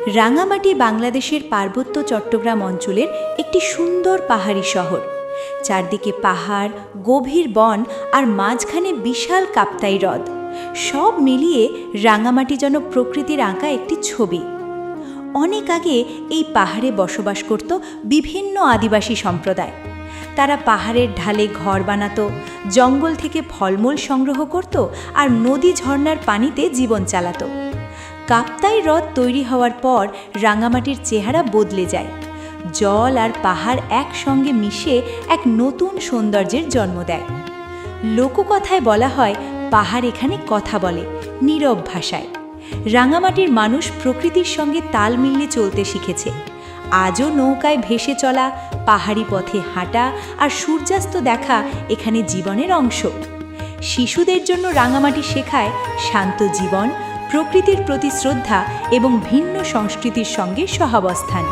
রাঙামাটি বাংলাদেশের পার্বত্য চট্টগ্রাম অঞ্চলের একটি সুন্দর পাহাড়ি শহর। চারদিকে পাহাড়, গভীর বন আর মাঝখানে বিশাল কাপ্তাই হ্রদ। সব মিলিয়ে রাঙামাটি যেন প্রকৃতির আঁকা একটি ছবি। অনেক আগে এই পাহাড়ে বসবাস করত বিভিন্ন আদিবাসী সম্প্রদায়। তারা পাহাড়ের ঢালে ঘর বানাতো, জঙ্গল থেকে ফলমূল সংগ্রহ করত আর নদী ঝর্ণার পানিতে জীবন চালাতো। কাপ্তাই হ্রদ তৈরি হওয়ার পর রাঙামাটির চেহারা বদলে যায়। জল আর পাহাড় একসঙ্গে মিশে এক নতুন সৌন্দর্যের জন্ম দেয়। লোককথায় বলা হয়, পাহাড় এখানে কথা বলে নীরব ভাষায়। রাঙামাটির মানুষ প্রকৃতির সঙ্গে তাল মিলিয়ে চলতে শিখেছে। আজও নৌকায় ভেসে চলা, পাহাড়ি পথে হাঁটা আর সূর্যাস্ত দেখা এখানে জীবনের অংশ। শিশুদের জন্য রাঙামাটি শেখায় শান্ত জীবন, প্রকৃতির প্রতি শ্রদ্ধা এবং ভিন্ন সংস্কৃতির সঙ্গে সহাবস্থান।